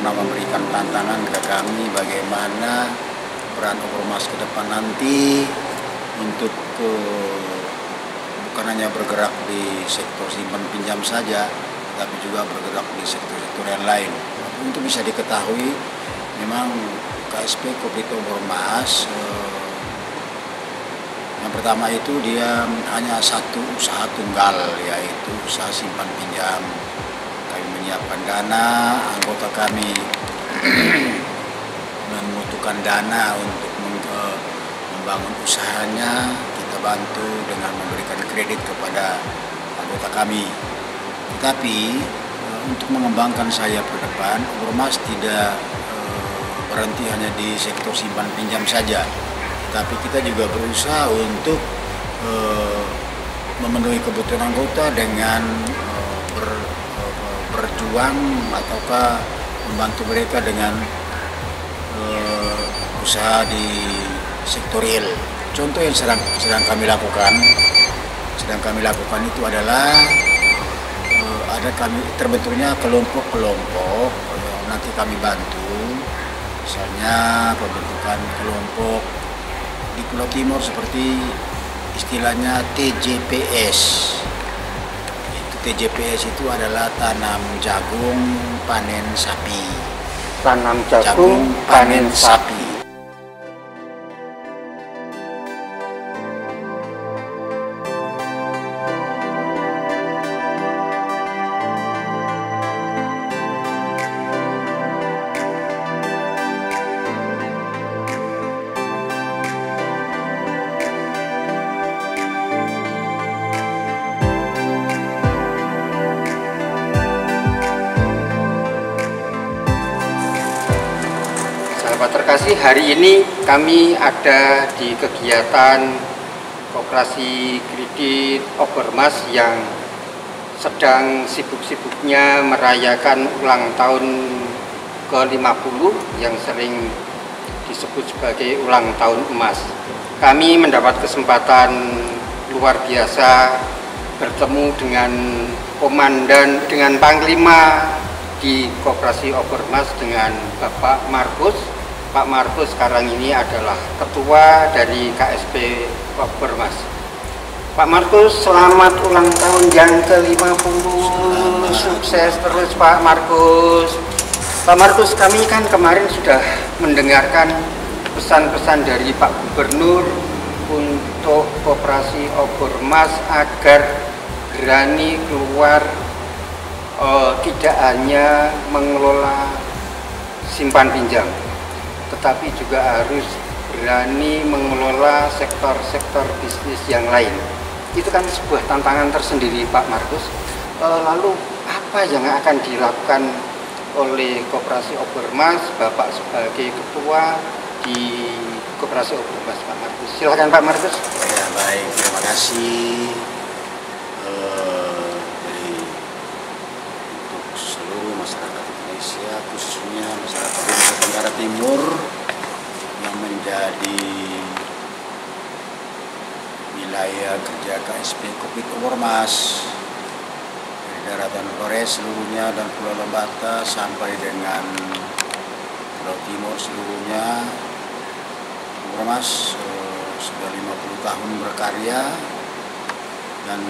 pernah memberikan tantangan ke kami bagaimana peran Ormas ke depan nanti untuk bukan hanya bergerak di sektor simpan pinjam saja, tapi juga bergerak di sektor-sektor yang lain. Untuk bisa diketahui, memang KSP Kooperatif Ormas yang pertama itu dia hanya satu usaha tunggal, yaitu usaha simpan pinjam. Kami menyiapkan dana, anggota kami membutuhkan dana untuk membangun usahanya, kita bantu dengan memberikan kredit kepada anggota kami. Tetapi untuk mengembangkan sayap ke depan, Ormas tidak berhenti hanya di sektor simpan pinjam saja, tapi kita juga berusaha untuk memenuhi kebutuhan anggota dengan berjuang ataukah membantu mereka dengan usaha di sektor real. Contoh yang sedang kami lakukan itu adalah ada kami terbentuknya kelompok-kelompok nanti kami bantu, misalnya pembentukan kelompok di Pulau Timur seperti istilahnya TJPS. TJPS itu adalah tanam jagung panen sapi. Tanam jagung panen sapi. Terkasih, hari ini kami ada di kegiatan Koperasi Kredit Ormas yang sedang sibuk-sibuknya merayakan ulang tahun ke-50 yang sering disebut sebagai ulang tahun emas. Kami mendapat kesempatan luar biasa bertemu dengan komandan, dengan panglima di Koperasi Ormas, dengan Bapak Markus. Pak Markus sekarang ini adalah ketua dari KSP Ormas. Pak Markus, selamat ulang tahun yang ke-50. Sukses terus Pak Markus. Pak Markus, kami kan kemarin sudah mendengarkan pesan-pesan dari Pak Gubernur untuk Koperasi Ormas agar berani keluar, tidak hanya mengelola simpan pinjam, tetapi juga harus berani mengelola sektor-sektor bisnis yang lain. Itu kan sebuah tantangan tersendiri Pak Markus. Lalu apa yang akan dilakukan oleh Koperasi Ormas, Bapak sebagai ketua di Koperasi Ormas, Pak Markus? Silakan Pak Markus. Ya, baik, terima kasih. Untuk seluruh masyarakat Indonesia, khususnya masyarakat Nusa Tenggara Timur yang menjadi wilayah kerja KSP Kooperatif Ormas dari daratan Flores seluruhnya dan Pulau Lembata sampai dengan Pulau Timur seluruhnya. Ormas sudah 50 tahun berkarya dan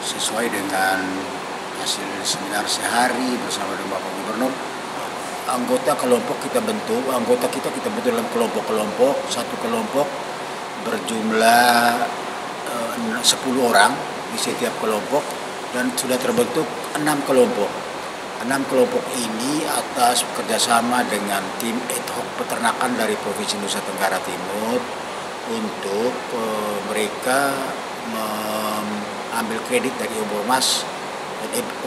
sesuai dengan hasil seminar sehari bersama dengan Bapak Gubernur, anggota kelompok kita bentuk, kita bentuk dalam kelompok-kelompok. Satu kelompok berjumlah 10 orang di setiap kelompok dan sudah terbentuk 6 kelompok. 6 kelompok ini atas kerjasama dengan tim ad hoc peternakan dari Provinsi Nusa Tenggara Timur untuk mereka mengambil kredit dari Ormas.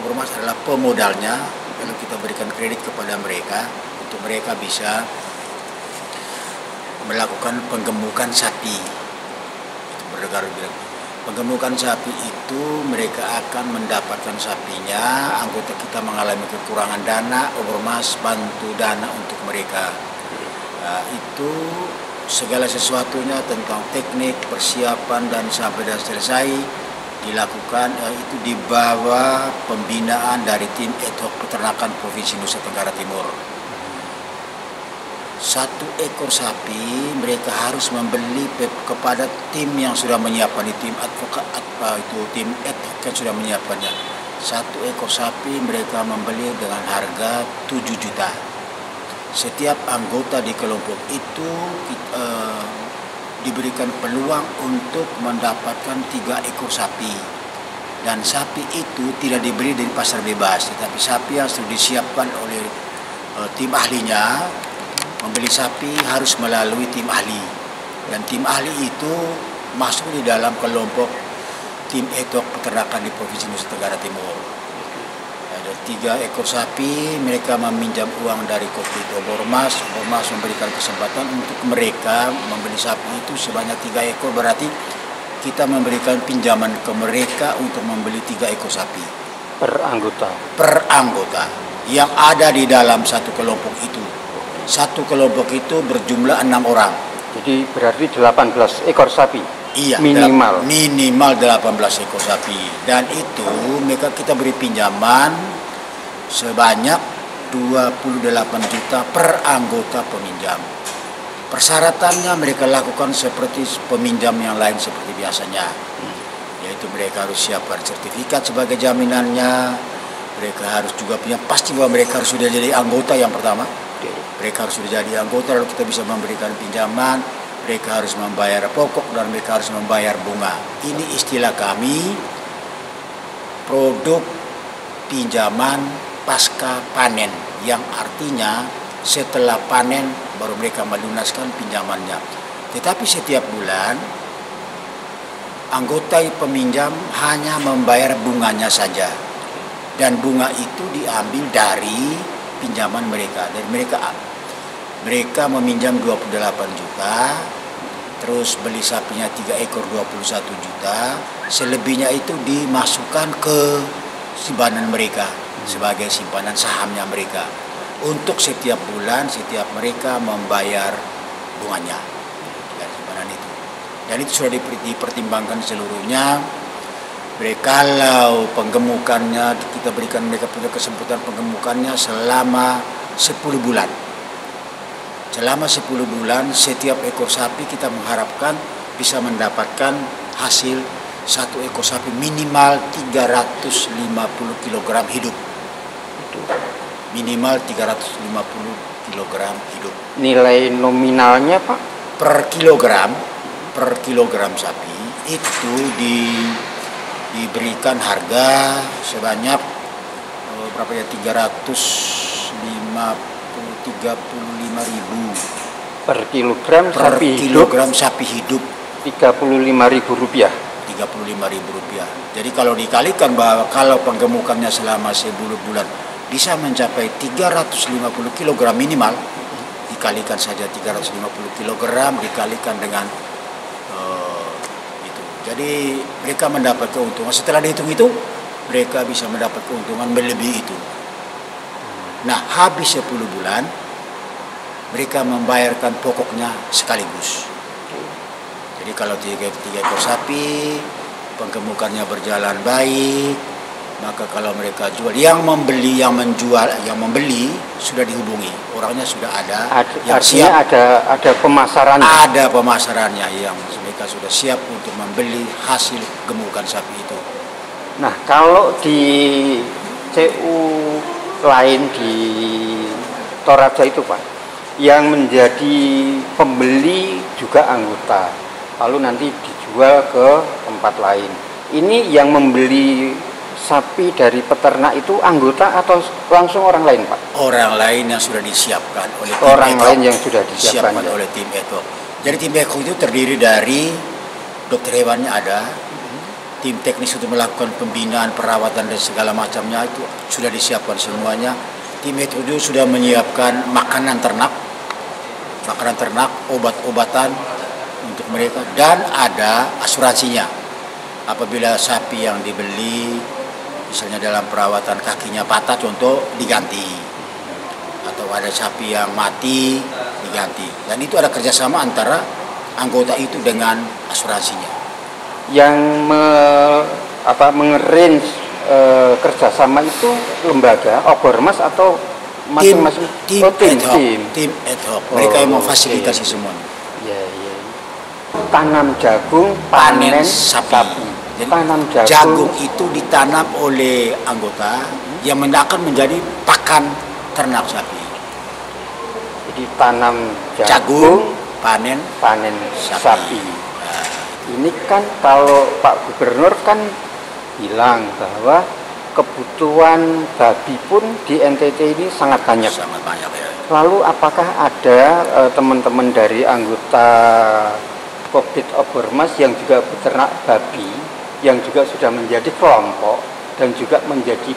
Ormas adalah pemodalnya, lalu kita berikan kredit kepada mereka untuk mereka bisa melakukan penggemukan sapi. Itu berdegar bilang. Penggemukan sapi itu mereka akan mendapatkan sapinya, anggota kita mengalami kekurangan dana, Ormas bantu dana untuk mereka. Nah, itu segala sesuatunya tentang teknik, persiapan dan sampai dan selesai dilakukan itu di bawah pembinaan dari tim ad hoc peternakan Provinsi Nusa Tenggara Timur. 1 ekor sapi mereka harus membeli kepada tim yang sudah menyiapkan, tim advokat itu tim ad hoc yang sudah menyiapkannya. 1 ekor sapi mereka membeli dengan harga 7 juta. Setiap anggota di kelompok itu diberikan peluang untuk mendapatkan 3 ekor sapi, dan sapi itu tidak dibeli dari pasar bebas, tetapi sapi yang sudah disiapkan oleh tim ahlinya. Membeli sapi harus melalui tim ahli, dan tim ahli itu masuk di dalam kelompok tim ad hoc peternakan di Provinsi Nusa Tenggara Timur. Ada 3 ekor sapi, mereka meminjam uang dari Kooperatif Ormas. Ormas memberikan kesempatan untuk mereka membeli sapi itu sebanyak 3 ekor, berarti kita memberikan pinjaman ke mereka untuk membeli 3 ekor sapi. Per anggota? Per anggota yang ada di dalam satu kelompok itu. Satu kelompok itu berjumlah 6 orang. Jadi berarti 18 ekor sapi? Iya, minimal 18 ekor sapi. Dan itu mereka kita beri pinjaman sebanyak 28 juta per anggota peminjam. Persyaratannya mereka lakukan seperti peminjam yang lain seperti biasanya, yaitu mereka harus siapkan sertifikat sebagai jaminannya. Mereka harus juga punya pasti bahwa mereka harus sudah jadi anggota yang pertama. Mereka harus sudah jadi anggota lalu kita bisa memberikan pinjaman. Mereka harus membayar pokok dan mereka harus membayar bunga. Ini istilah kami, produk pinjaman pasca panen, yang artinya setelah panen baru mereka melunaskan pinjamannya. Tetapi setiap bulan anggota peminjam hanya membayar bunganya saja, dan bunga itu diambil dari pinjaman mereka. Dan mereka meminjam 28 juta, terus beli sapinya 3 ekor 21 juta, selebihnya itu dimasukkan ke simpanan mereka sebagai simpanan sahamnya mereka. Untuk setiap bulan, setiap mereka membayar bunganya dari simpanan itu. Dan itu sudah dipertimbangkan seluruhnya. Kalau penggemukannya, kita berikan mereka punya kesempatan penggemukannya selama 10 bulan. Selama 10 bulan, setiap ekor sapi kita mengharapkan bisa mendapatkan hasil 1 ekor sapi minimal 350 kg hidup. Minimal 350 kg hidup. Nilai nominalnya Pak? Per kilogram sapi itu diberikan harga sebanyak berapa ya, 35.000 per kilogram sapi hidup. 35.000 rupiah. 35.000 rupiah. Jadi kalau dikalikan bahwa kalau penggemukannya selama 10 bulan bisa mencapai 350 kg minimal, dikalikan saja 350 kg dikalikan dengan itu. Jadi mereka mendapat keuntungan. Setelah dihitung itu, mereka bisa mendapat keuntungan melebihi itu. Nah, habis 10 bulan, mereka membayarkan pokoknya sekaligus. Jadi kalau 3 ekor sapi, penggemukannya berjalan baik, maka kalau mereka jual, yang membeli sudah dihubungi, orangnya sudah ada yang siap. Ada pemasarannya. Ada pemasarannya yang mereka sudah siap untuk membeli hasil gemukan sapi itu. Nah, kalau di CU lain di Toraja itu Pak, yang menjadi pembeli juga anggota, lalu nanti dijual ke tempat lain. Ini yang membeli sapi dari peternak itu anggota atau langsung orang lain Pak? Orang lain yang sudah disiapkan oleh tim orang lain yang sudah disiapkan ya? Oleh tim Eto. Jadi tim Eto itu terdiri dari dokter hewannya ada, tim teknis untuk melakukan pembinaan, perawatan dan segala macamnya itu sudah disiapkan semuanya. Tim Eto itu sudah menyiapkan makanan ternak, obat-obatan untuk mereka, dan ada asuransinya. Apabila sapi yang dibeli misalnya dalam perawatan kakinya patah contoh, diganti, atau ada sapi yang mati diganti, dan itu ada kerjasama antara anggota itu dengan asuransinya. Yang mengerange kerjasama itu lembaga Obormas atau masing-masing tim ad hoc. Mereka yang memfasilitasi semuanya. Ya, ya. Tanam jagung, panen sapi. Jadi jagung itu ditanam oleh anggota yang akan menjadi pakan ternak sapi. Jadi tanam jagung, panen sapi. Nah, ini kan kalau Pak Gubernur kan bilang bahwa kebutuhan babi pun di NTT ini sangat banyak. Sangat banyak ya. Lalu apakah ada teman-teman dari anggota Kopdit Obormas yang juga peternak babi yang juga sudah menjadi kelompok dan juga menjadi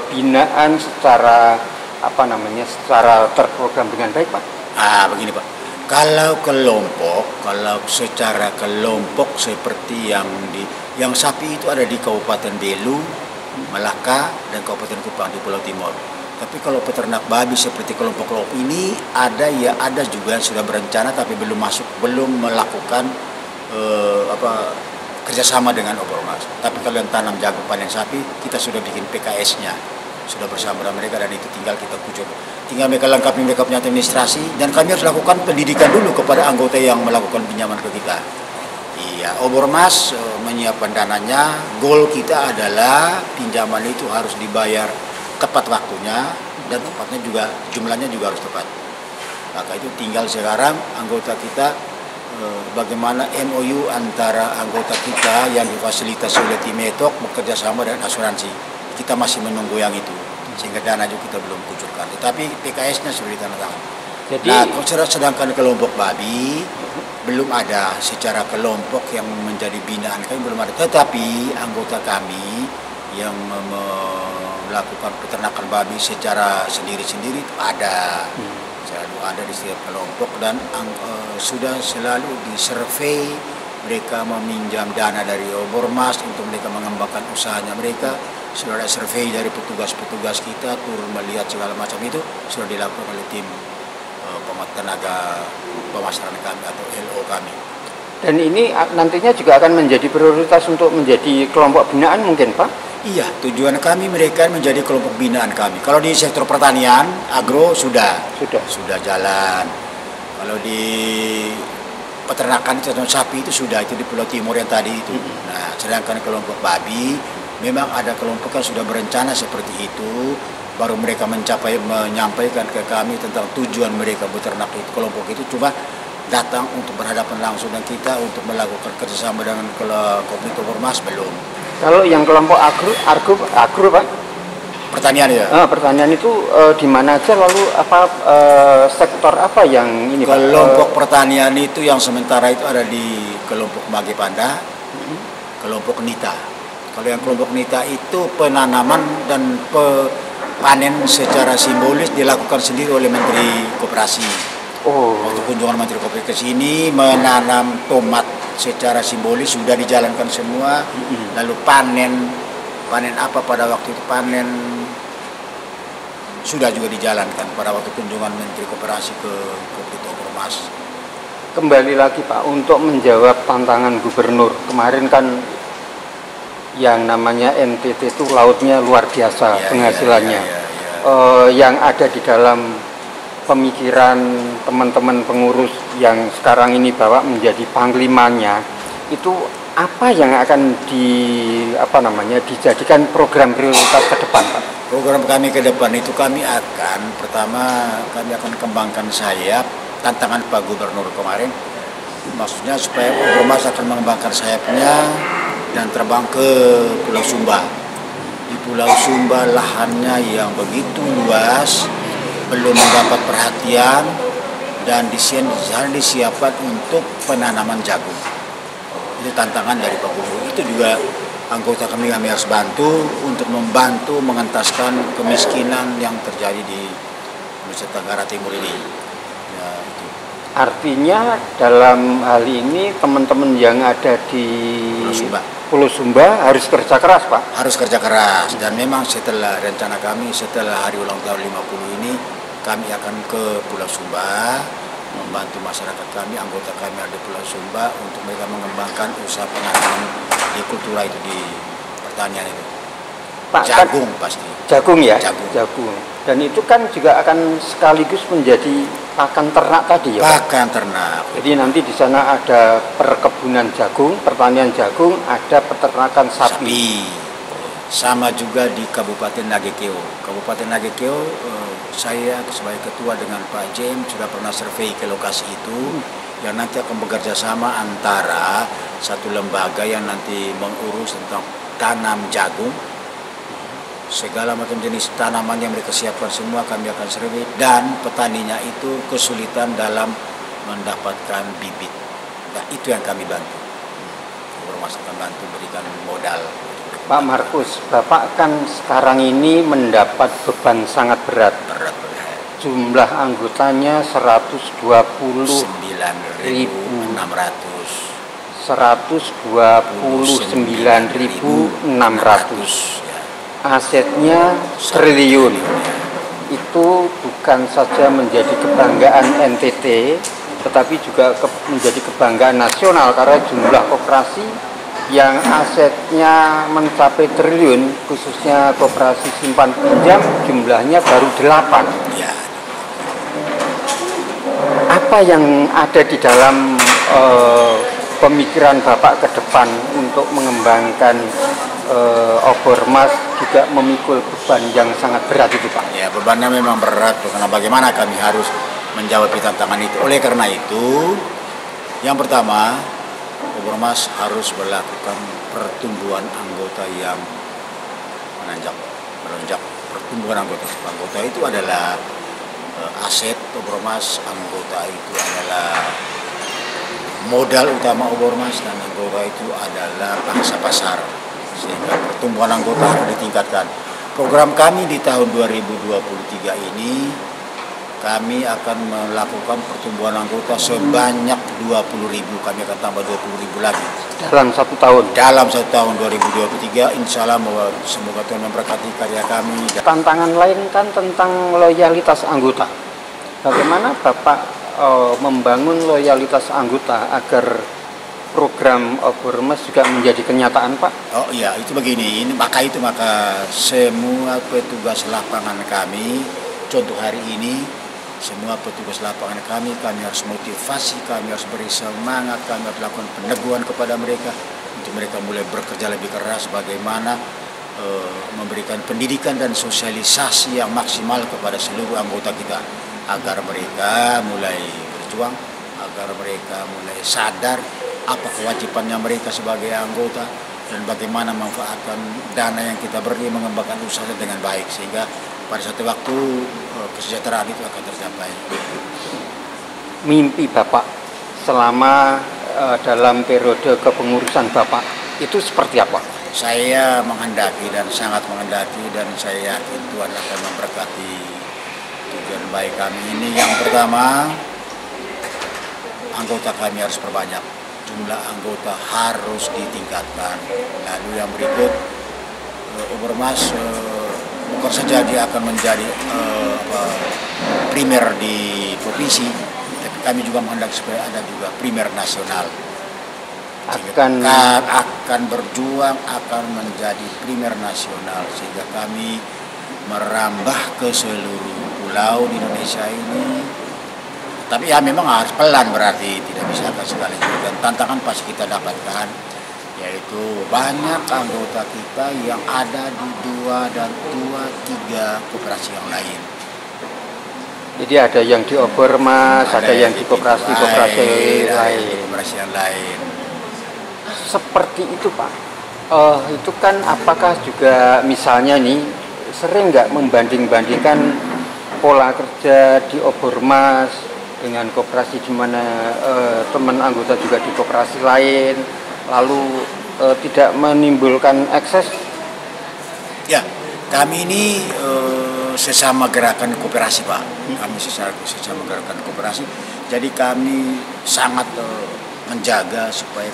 binaan secara secara terprogram dengan baik, Pak? Begini Pak. Kalau secara kelompok seperti yang sapi itu ada di Kabupaten Belu, Malaka, dan Kabupaten Kupang di Pulau Timur. Tapi kalau peternak babi seperti kelompok-kelompok ini ada juga yang sudah berencana tapi belum melakukan kerjasama dengan Obormas. Tapi kalau yang tanam jagung panen sapi, kita sudah bikin PKS-nya, sudah bersama dengan mereka, dan itu tinggal kita tinggal mereka lengkapi, mereka punya administrasi, dan kami harus lakukan pendidikan dulu kepada anggota yang melakukan pinjaman ke kita. Iya, Obormas menyiapkan dananya. Goal kita adalah pinjaman itu harus dibayar tepat waktunya dan tempatnya juga, jumlahnya juga harus tepat. Maka itu tinggal sekarang anggota kita bagaimana MOU antara anggota kita yang difasilitasi oleh tim ETOK bekerja sama dengan asuransi. Kita masih menunggu yang itu, sehingga dana juga kita belum kucurkan. Tetapi PKS-nya sudah ditandatangan. Nah, sedangkan kelompok babi belum ada secara kelompok yang menjadi binaan kami, belum ada. Tetapi anggota kami yang melakukan peternakan babi secara sendiri-sendiri itu ada. Selalu ada di setiap kelompok, dan sudah selalu disurvei. Mereka meminjam dana dari Obormas untuk mereka mengembangkan usahanya mereka. Sudah ada survei dari petugas-petugas kita, turun melihat segala macam itu sudah dilakukan oleh tim tenaga pemasaran kami atau LO kami. Dan ini nantinya juga akan menjadi prioritas untuk menjadi kelompok binaan mungkin, Pak? Iya, tujuan kami mereka menjadi kelompok binaan kami. Kalau di sektor pertanian, agro sudah jalan. Kalau di peternakan sapi itu sudah, itu di Pulau Timur yang tadi itu. Nah, sedangkan kelompok babi memang ada kelompok yang sudah berencana seperti itu, baru mereka menyampaikan ke kami tentang tujuan mereka beternak itu. Kelompok itu cuma datang untuk berhadapan langsung dengan kita untuk melakukan kerjasama dengan Kopdit Obormas belum. Kalau yang kelompok agro Pak? Pertanian ya? Pertanian itu di mana aja, lalu sektor apa yang ini Pak? Kelompok pertanian itu yang sementara itu ada di kelompok Mage Panda, kelompok Nita. Kalau yang kelompok Nita itu penanaman dan panen secara simbolis dilakukan sendiri oleh Menteri Koperasi. Waktu kunjungan Menteri Koperasi ke sini, menanam tomat secara simbolis sudah dijalankan semua. Lalu panen apa pada waktu itu, panen sudah juga dijalankan pada waktu kunjungan Menteri Koperasi ke Kopdit Obormas. Kembali lagi Pak, untuk menjawab tantangan gubernur kemarin kan, yang namanya NTT itu lautnya luar biasa penghasilannya. Yang ada di dalam pemikiran teman-teman pengurus yang sekarang ini bawa menjadi panglimanya, itu apa yang akan dijadikan program prioritas ke depan, Pak? Program kami ke depan itu pertama kami akan kembangkan sayap. Tantangan Pak Gubernur kemarin maksudnya supaya Obormas akan mengembangkan sayapnya dan terbang ke Pulau Sumba. Di Pulau Sumba lahannya yang begitu luas, belum mendapat perhatian, dan disiapkan untuk penanaman jagung. Itu tantangan dari Pak Gubernur. Itu juga anggota kami harus bantu untuk membantu mengentaskan kemiskinan yang terjadi di Nusa Tenggara Timur ini. Ya, itu. Artinya dalam hal ini teman-teman yang ada di Pulau Sumba harus kerja keras, Pak? Harus kerja keras, dan memang setelah rencana kami setelah hari ulang tahun 50 ini, kami akan ke Pulau Sumba membantu masyarakat kami, anggota kami ada di Pulau Sumba untuk mereka mengembangkan usaha penanaman di kultura itu di pertanian itu. Pak, Jagung pasti. Jagung ya? Jagung. Dan itu kan juga akan sekaligus menjadi pakan ternak tadi ya Pak? Pakan ternak. Jadi nanti di sana ada perkebunan jagung, pertanian jagung, ada peternakan sapi. Sama juga di Kabupaten Nagekeo. Kabupaten Nagekeo, saya sebagai ketua dengan Pak Jem sudah pernah survei ke lokasi itu, yang nanti akan bekerja sama antara satu lembaga yang nanti mengurus tentang tanam jagung, segala macam jenis tanaman yang mereka siapkan semua kami akan survei, dan petaninya itu kesulitan dalam mendapatkan bibit. Nah, itu yang kami bantu. Ormas akan bantu berikan modal. Pak Markus, Bapak kan sekarang ini mendapat beban sangat berat. Jumlah anggotanya 129.600. Asetnya triliun. Itu bukan saja menjadi kebanggaan NTT, tetapi juga menjadi kebanggaan nasional karena jumlah koperasi yang asetnya mencapai triliun, khususnya koperasi simpan pinjam, jumlahnya baru 8. Apa yang ada di dalam pemikiran Bapak ke depan untuk mengembangkan Obormas juga memikul beban yang sangat berat itu Pak? Ya, bebannya memang berat, karena bagaimana kami harus menjawab tantangan itu. Oleh karena itu, yang pertama, Obormas harus melakukan pertumbuhan anggota yang melonjak. Pertumbuhan anggota itu adalah aset Obormas, anggota itu adalah modal utama Obormas, dan anggota itu adalah pangsa pasar. Sehingga pertumbuhan anggota harus ditingkatkan. Program kami di tahun 2023 ini, kami akan melakukan pertumbuhan anggota sebanyak 20.000. Kami akan tambah 20.000 lagi. Dalam 1 tahun? Dalam 1 tahun 2023, insya Allah semoga Tuhan memberkati karya kami. Tantangan lain kan tentang loyalitas anggota. Bagaimana Bapak membangun loyalitas anggota agar program Obormas juga menjadi kenyataan Pak? Oh iya, itu begini. Maka semua petugas lapangan kami, contoh hari ini, semua petugas lapangan kami harus motivasi, kami harus beri semangat, kami harus lakukan peneguhan kepada mereka untuk mereka mulai bekerja lebih keras, bagaimana memberikan pendidikan dan sosialisasi yang maksimal kepada seluruh anggota kita, agar mereka mulai berjuang, agar mereka mulai sadar apa kewajibannya mereka sebagai anggota dan bagaimana memanfaatkan dana yang kita beri mengembangkan usaha dengan baik, sehingga pada satu waktu kesejahteraan itu akan tercapai. Mimpi Bapak selama dalam periode kepengurusan Bapak itu seperti apa? Saya menghendaki dan sangat menghendaki, dan saya yakin Tuhan akan memberkati tujuan baik kami ini. Yang pertama, anggota kami harus perbanyak, jumlah anggota harus ditingkatkan. Lalu yang berikut, Obormas bukan saja dia akan menjadi primer di provinsi, tapi kami juga menghendaki supaya ada juga primer nasional. Akan berjuang akan menjadi primer nasional, sehingga kami merambah ke seluruh pulau di Indonesia ini. Tapi ya memang harus pelan, berarti tidak bisa sekali. Dan tantangan pasti kita dapatkan, yaitu banyak anggota kita yang ada di 2 dan 3 koperasi yang lain. Jadi ada yang di Obormas, ada yang di koperasi-koperasi yang lain. Seperti itu Pak. Itu kan apakah juga misalnya nih sering nggak membanding-bandingkan pola kerja di Obormas dengan koperasi di mana teman anggota juga di koperasi lain, lalu tidak menimbulkan ekses? Ya, kami ini sesama gerakan koperasi Pak. Kami sesama gerakan koperasi. Jadi kami sangat menjaga supaya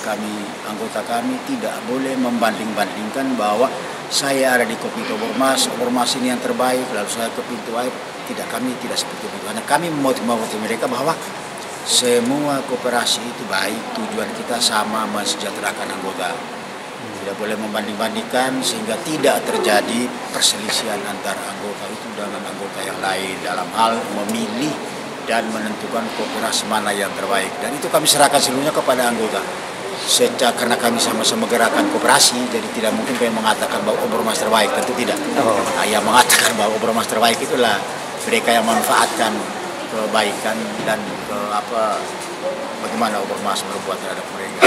anggota kami tidak boleh membanding-bandingkan bahwa saya ada di Kopito Obormas ini yang terbaik, lalu saya ke pintu air. Tidak, kami tidak seperti itu. Karena kami memotivasi mereka bahwa semua koperasi itu baik, tujuan kita sama, mensejahterakan anggota. Tidak boleh membanding-bandingkan sehingga tidak terjadi perselisihan antara anggota itu dengan anggota yang lain dalam hal memilih dan menentukan koperasi mana yang terbaik. Dan itu kami serahkan seluruhnya kepada anggota. Karena kami sama-sama gerakan koperasi, jadi tidak mungkin kami mengatakan bahwa Obermas terbaik, tentu tidak. Nah, yang mengatakan bahwa Obermas terbaik itulah mereka yang memanfaatkan kebaikan dan bagaimana Obermas berbuat terhadap mereka.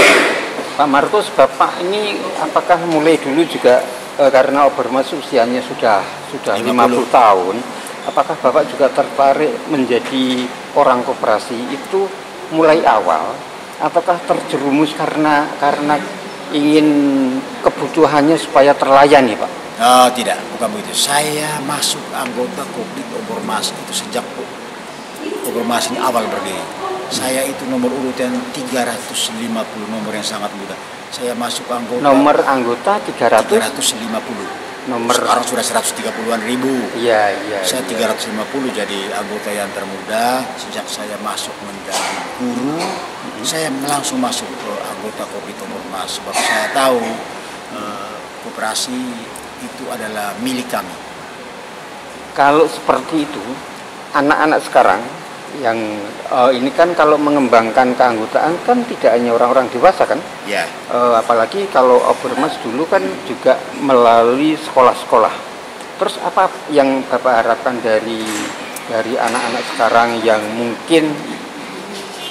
Pak Markus, Bapak ini apakah mulai dulu juga karena Obermas usianya sudah 50 tahun, apakah Bapak juga tertarik menjadi orang koperasi itu mulai awal, ataukah terjerumus karena ingin kebutuhannya supaya terlayani, Pak? Oh, tidak, bukan begitu. Saya masuk anggota Kopdit Obermas itu sejak Obermas ini awal berdiri. Saya itu nomor urutan 350, nomor yang sangat mudah. Saya masuk anggota. Nomor anggota 350. Nomor sekarang sudah 130-an ribu. Iya. Saya 350 jadi anggota yang termuda. Sejak saya masuk menjadi guru, saya langsung masuk ke anggota Kopdit Obermas sebab saya tahu koperasi itu adalah milik kami. Kalau seperti itu, anak-anak sekarang yang ini kan kalau mengembangkan keanggotaan kan tidak hanya orang-orang dewasa kan? Ya. Apalagi kalau Obermas dulu kan juga melalui sekolah-sekolah. Terus apa yang Bapak harapkan dari anak-anak sekarang yang mungkin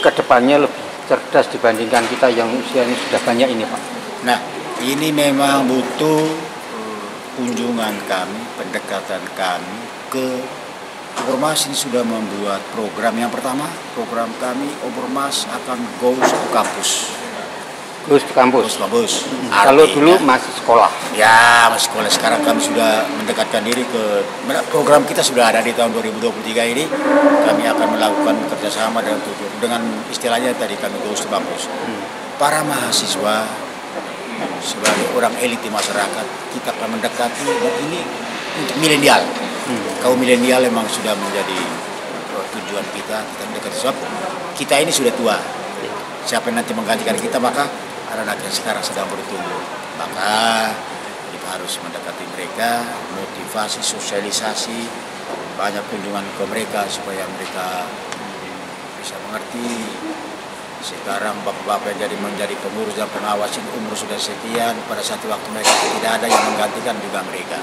kedepannya lebih cerdas dibandingkan kita yang usianya sudah banyak ini, Pak? Nah, ini memang butuh kunjungan kami, pendekatan kami ke Obermas. Ini sudah membuat program. Yang pertama, program kami Obermas akan goes to kampus. Goes to kampus. Kalau dulu masih sekolah. Ya, masih sekolah. Sekarang kami sudah mendekatkan diri ke program kita sudah ada di tahun 2023 ini. Kami akan melakukan kerjasama dengan istilahnya tadi kami goes to kampus. Para mahasiswa sebagai orang elit di masyarakat kita akan mendekati, dan ini untuk milenial. Kaum milenial memang sudah menjadi tujuan kita mendekati, sebab kita ini sudah tua. Siapa yang nanti menggantikan kita, maka anak-anak yang sekarang sedang bertumbuh. Maka kita harus mendekati mereka, motivasi, sosialisasi, banyak kunjungan ke mereka supaya mereka bisa mengerti. Sekarang bapak-bapak yang menjadi pengurus dan pengawas ini umur sudah sekian, pada satu waktu mereka tidak ada yang menggantikan juga mereka.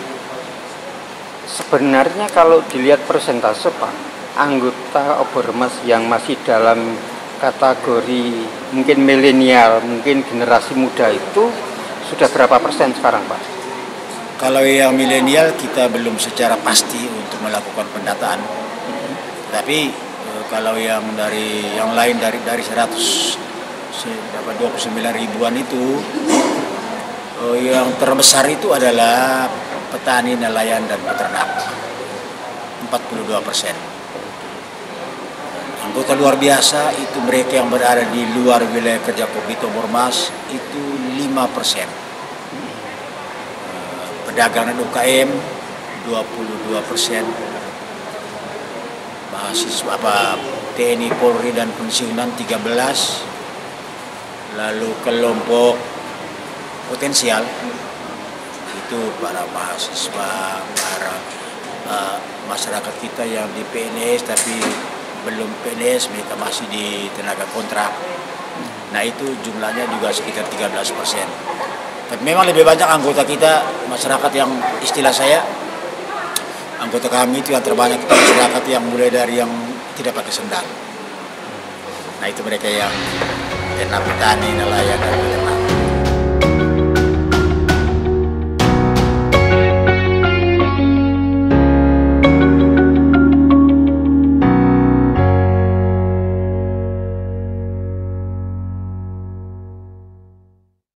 Sebenarnya kalau dilihat persentase, Pak, anggota Obermas yang masih dalam kategori mungkin milenial, mungkin generasi muda itu sudah berapa persen sekarang, Pak? Kalau yang milenial kita belum secara pasti untuk melakukan pendataan. Tapi kalau yang lain dari 129 ribuan itu, yang terbesar itu adalah petani, nelayan, dan peternak, 42%. Anggota luar biasa itu mereka yang berada di luar wilayah kerja Kopdit Obermas itu 5%. Pedagang dan UKM 22%. Mahasiswa TNI, Polri, dan pensiunan 13%. Lalu kelompok potensial itu para mahasiswa, para masyarakat kita yang di PNS tapi belum PNS, mereka masih di tenaga kontrak. Nah, itu jumlahnya juga sekitar 13%. Tapi memang lebih banyak anggota kita masyarakat yang istilah saya, anggota kami itu yang terbanyak kita masyarakat yang mulai dari yang tidak pakai sendal. Nah, itu mereka yang petani, nelayan, dan peternak.